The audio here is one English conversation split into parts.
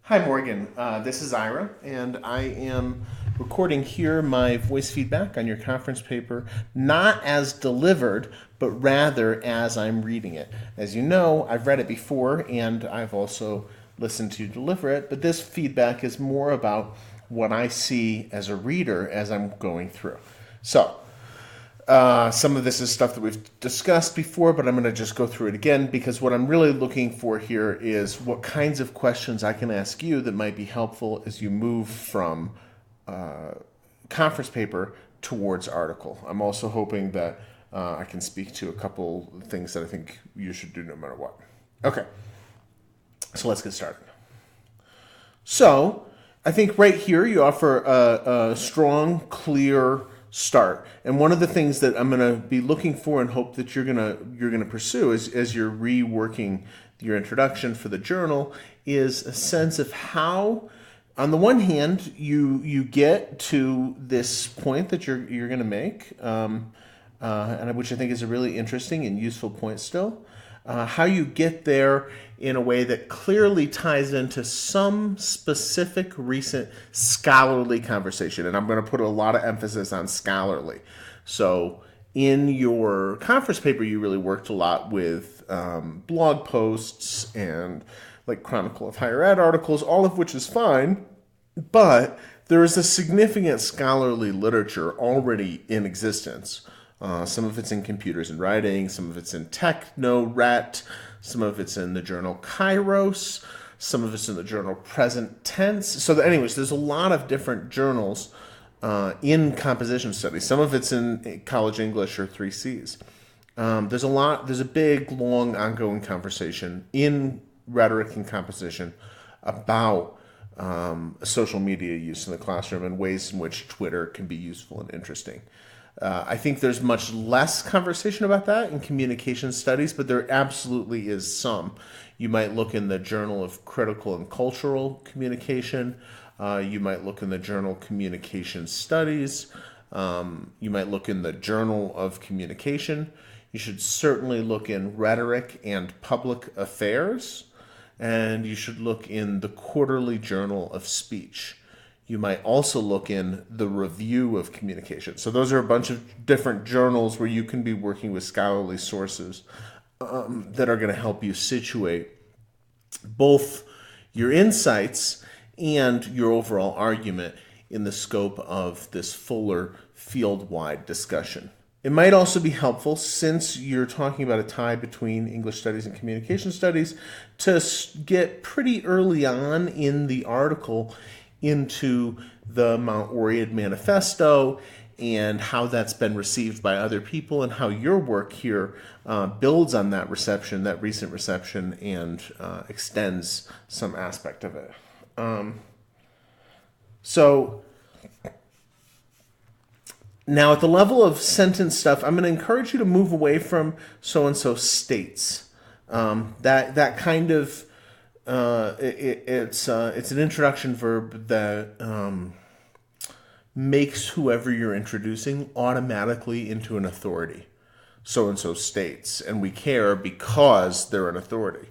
Hi, Morgan. This is Ira, and I am recording here my voice feedback on your conference paper, not as delivered, but rather as I'm reading it. As you know, I've read it before, and I've also listened to you deliver it, but this feedback is more about what I see as a reader as I'm going through. So, some of this is stuff that we've discussed before, but I'm going to just go through it again because what I'm really looking for here is what kinds of questions I can ask you that might be helpful as you move from conference paper towards article. I'm also hoping that I can speak to a couple things that I think you should do no matter what. Okay, so let's get started. So, I think right here you offer a strong, clear start. And one of the things that I'm going to be looking for and hope that you're going to pursue as you're reworking your introduction for the journal is a sense of how, on the one hand, you get to this point that you're going to make, and which I think is a really interesting and useful point still. How you get there in a way that clearly ties into some specific recent scholarly conversation. And I'm going to put a lot of emphasis on scholarly. So in your conference paper, you really worked a lot with blog posts and like Chronicle of Higher Ed articles, all of which is fine. But there is a significant scholarly literature already in existence. Some of it's in Computers and Writing, some of it's in Technoret, some of it's in the journal Kairos, some of it's in the journal Present Tense. So anyways, there's a lot of different journals in composition studies. Some of it's in College English or 3Cs. There's a big, long, ongoing conversation in rhetoric and composition about social media use in the classroom and ways in which Twitter can be useful and interesting. I think there's much less conversation about that in communication studies, but there absolutely is some. You might look in the Journal of Critical and Cultural Communication. You might look in the Journal Communication Studies. You might look in the Journal of Communication. You should certainly look in Rhetoric and Public Affairs. And you should look in the Quarterly Journal of Speech. You might also look in the Review of Communication. So those are a bunch of different journals where you can be working with scholarly sources that are going to help you situate both your insights and your overall argument in the scope of this fuller field-wide discussion. It might also be helpful, since you're talking about a tie between English studies and communication studies, to get pretty early on in the article into the Mount Oread Manifesto and how that's been received by other people and how your work here builds on that reception, that recent reception, and extends some aspect of it. So now at the level of sentence stuff, I'm going to encourage you to move away from so-and-so states. That kind of it's an introduction verb that makes whoever you're introducing automatically into an authority. So-and-so states, and we care because they're an authority.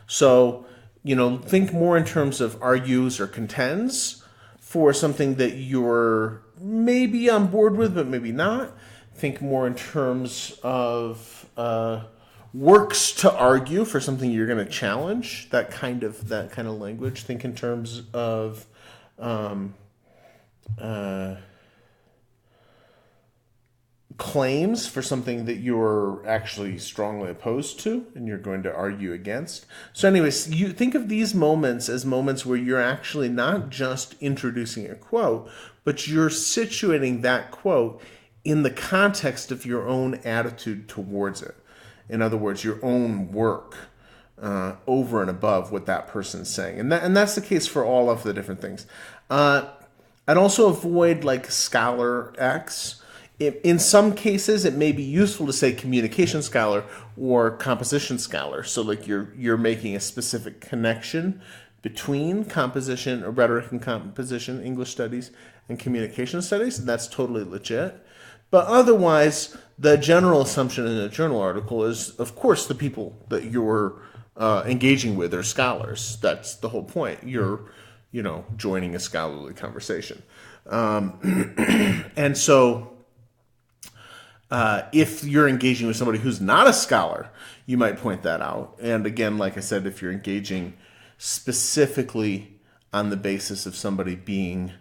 So, think more in terms of argues or contends for something that you're maybe on board with, but maybe not. Think more in terms of works to argue for something you're going to challenge, that kind of language. Think in terms of claims for something that you're actually strongly opposed to and you're going to argue against. So anyways, you think of these moments as moments where you're actually not just introducing a quote, but you're situating that quote in the context of your own attitude towards it. In other words, your own work over and above what that person's saying. And that's the case for all of the different things. I'd also avoid like scholar X. In some cases, it may be useful to say communication scholar or composition scholar. So like you're making a specific connection between composition or rhetoric and composition, English studies, and communication studies. And that's totally legit. But otherwise, the general assumption in a journal article is, of course, the people that you're engaging with are scholars. That's the whole point. You're, joining a scholarly conversation. And so if you're engaging with somebody who's not a scholar, you might point that out. And again, like I said, if you're engaging specifically on the basis of somebody being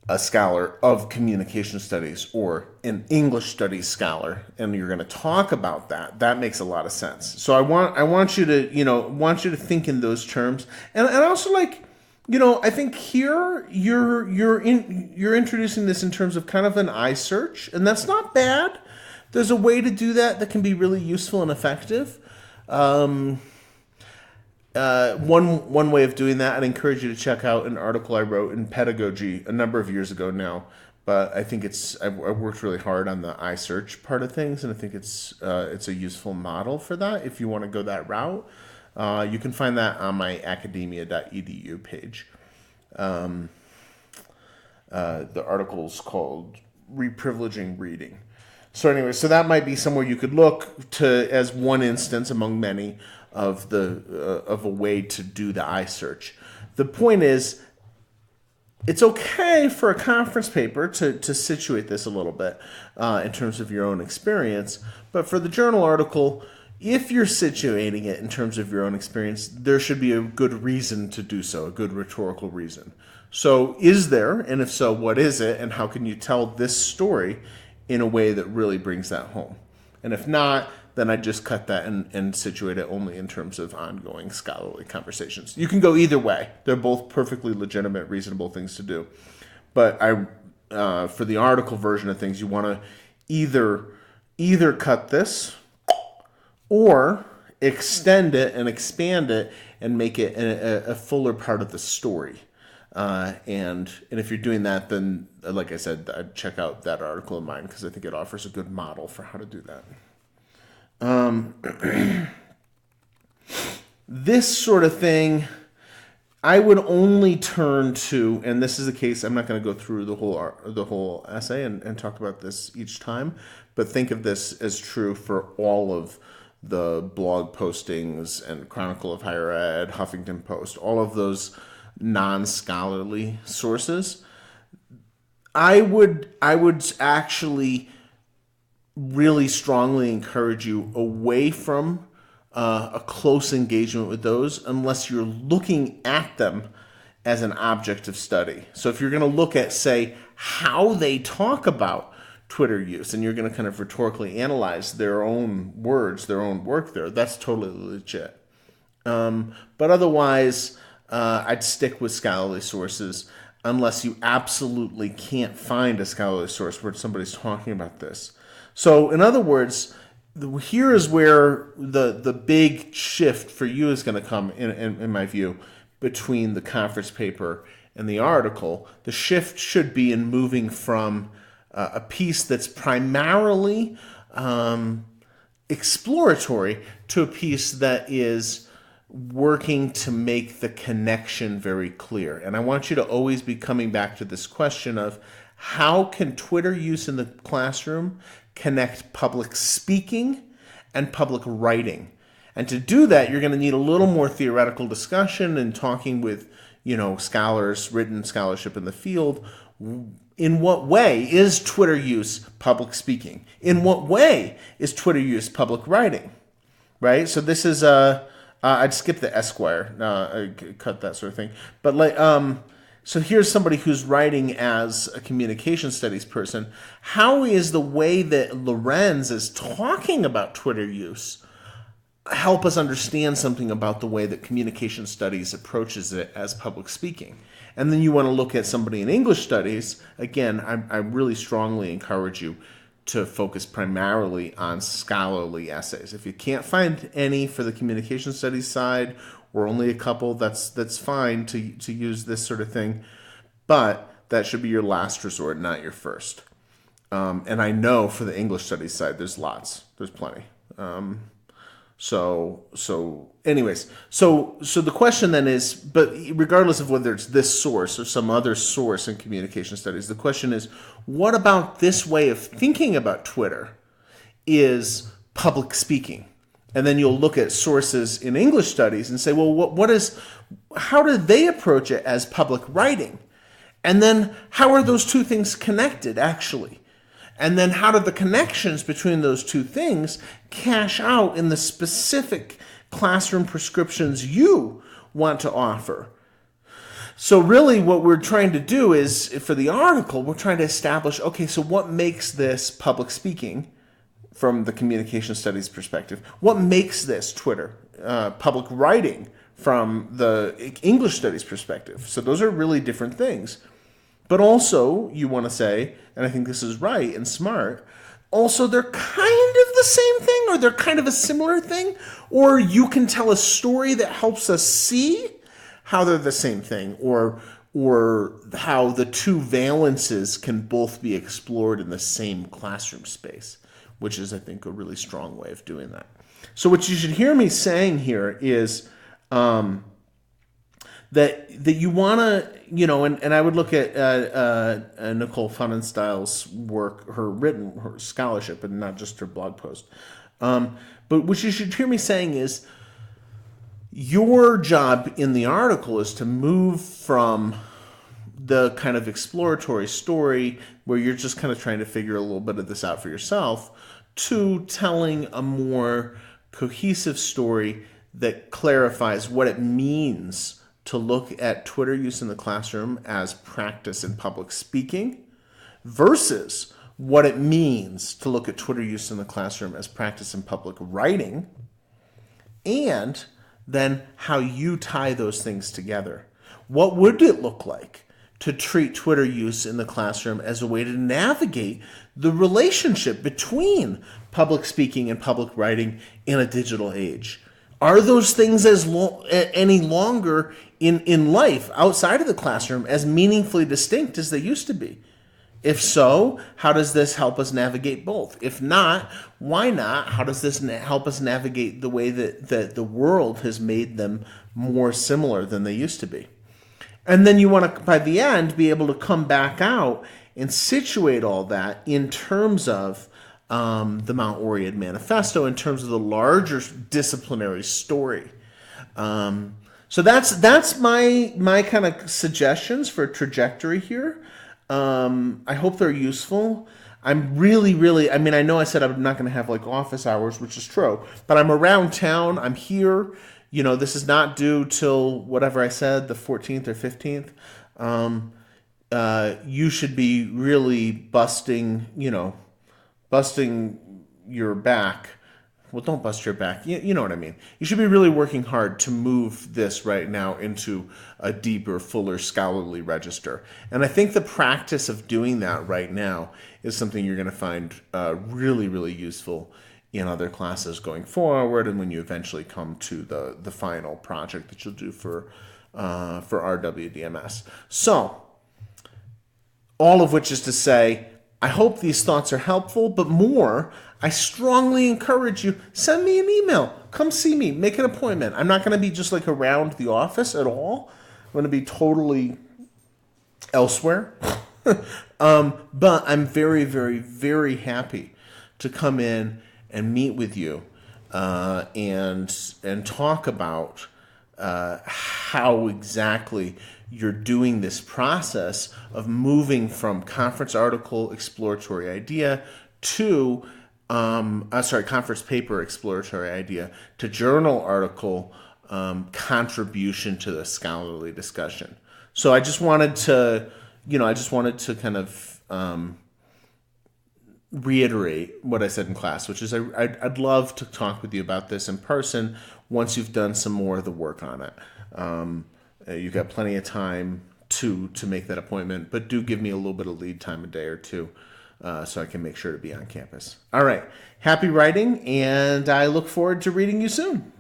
a scholar of communication studies or an English studies scholar, and you're going to talk about that makes a lot of sense. So I want you to think in those terms, and also I think here you're introducing this in terms of kind of an eye search, and that's not bad. There's a way to do that can be really useful and effective. One way of doing that, I'd encourage you to check out an article I wrote in Pedagogy a number of years ago now. But I think I've worked really hard on the iSearch part of things, and I think it's a useful model for that if you want to go that route. You can find that on my academia.edu page. The article's called Reprivileging Reading. So anyway, so that might be somewhere you could look to as one instance among many of a way to do the iSearch. The point is, it's okay for a conference paper to situate this a little bit in terms of your own experience, but for the journal article, if you're situating it in terms of your own experience, there should be a good reason to do so, a good rhetorical reason. So is there, and if so, what is it, and how can you tell this story in a way that really brings that home? And if not, then I just cut that and situate it only in terms of ongoing scholarly conversations. You can go either way. They're both perfectly legitimate, reasonable things to do. But for the article version of things, you want to either cut this or extend it and expand it and make it a fuller part of the story. And if you're doing that, then, like I said, I'd check out that article of mine because I think it offers a good model for how to do that. This sort of thing, I would only turn to, and this is the case, I'm not going to go through the whole essay and talk about this each time, but think of this as true for all of the blog postings and Chronicle of Higher Ed, Huffington Post, all of those non-scholarly sources. I would actually really strongly encourage you away from a close engagement with those unless you're looking at them as an object of study. So if you're going to look at, say, how they talk about Twitter use, and you're going to kind of rhetorically analyze their own words, their own work there, that's totally legit. But otherwise, I'd stick with scholarly sources unless you absolutely can't find a scholarly source where somebody's talking about this. So, in other words, here is where the big shift for you is going to come, in my view, between the conference paper and the article. The shift should be in moving from a piece that's primarily exploratory to a piece that is working to make the connection very clear. And I want you to always be coming back to this question of how can Twitter use in the classroom connect public speaking and public writing? And to do that, you're going to need a little more theoretical discussion and talking with, scholars, written scholarship in the field. In what way is Twitter use public speaking? In what way is Twitter use public writing? Right? So this is I'd skip the Esquire, cut that sort of thing. But so here's somebody who's writing as a communication studies person. How is the way that Lorenz is talking about Twitter use help us understand something about the way that communication studies approaches it as public speaking? And then you want to look at somebody in English studies. Again, I really strongly encourage you to focus primarily on scholarly essays. If you can't find any for the communication studies side, or only a couple, that's fine to use this sort of thing. But that should be your last resort, not your first. And I know for the English studies side, there's plenty. Anyways, so the question then is, but regardless of whether it's this source or some other source in communication studies, the question is, what about this way of thinking about Twitter is public speaking? And then you'll look at sources in English studies and say, well, how do they approach it as public writing? And then how are those two things connected, actually? And then how do the connections between those two things cash out in the specific classroom prescriptions you want to offer? So really what we're trying to do is, for the article, we're trying to establish, okay, so what makes this public speaking from the communication studies perspective? What makes this Twitter public writing from the English studies perspective? So those are really different things. But also, you want to say, and I think this is right and smart, also they're kind of the same thing, or they're kind of a similar thing, or you can tell a story that helps us see how they're the same thing, or how the two valences can both be explored in the same classroom space, which is, I think, a really strong way of doing that. So what you should hear me saying here is that you want to, and I would look at Nicole Funenstyle's work, her scholarship, and not just her blog post. But what you should hear me saying is, your job in the article is to move from the kind of exploratory story where you're just kind of trying to figure a little bit of this out for yourself, to telling a more cohesive story that clarifies what it means to look at Twitter use in the classroom as practice in public speaking versus what it means to look at Twitter use in the classroom as practice in public writing, and then how you tie those things together. What would it look like to treat Twitter use in the classroom as a way to navigate the relationship between public speaking and public writing in a digital age? Are those things any longer in life outside of the classroom as meaningfully distinct as they used to be? If so, how does this help us navigate both? If not, why not? How does this help us navigate the way that the world has made them more similar than they used to be? And then you want to, by the end, be able to come back out and situate all that in terms of the Mount Oread Manifesto, in terms of the larger disciplinary story. So that's my kind of suggestions for trajectory here. I hope they're useful. I'm really, I know I said I'm not going to have like office hours, which is true, but I'm around town. I'm here. This is not due till whatever I said, the 14th or 15th. You should be really busting your back. Well, don't bust your back. You know what I mean. You should be really working hard to move this right now into a deeper, fuller, scholarly register. And I think the practice of doing that right now is something you're going to find really, really useful in other classes going forward, and when you eventually come to the final project that you'll do for RWDMS. So, all of which is to say, I hope these thoughts are helpful, but more, I strongly encourage you, send me an email. Come see me. Make an appointment. I'm not going to be just like around the office at all. I'm going to be totally elsewhere. But I'm very, very, very happy to come in and meet with you and talk about how exactly you're doing this process of moving from conference article exploratory idea to conference paper exploratory idea to journal article contribution to the scholarly discussion. So I just wanted to, kind of reiterate what I said in class, which is I'd love to talk with you about this in person once you've done some more of the work on it. You've got plenty of time to make that appointment, but do give me a little bit of lead time, a day or two, so I can make sure to be on campus. All right. Happy writing, and I look forward to reading you soon.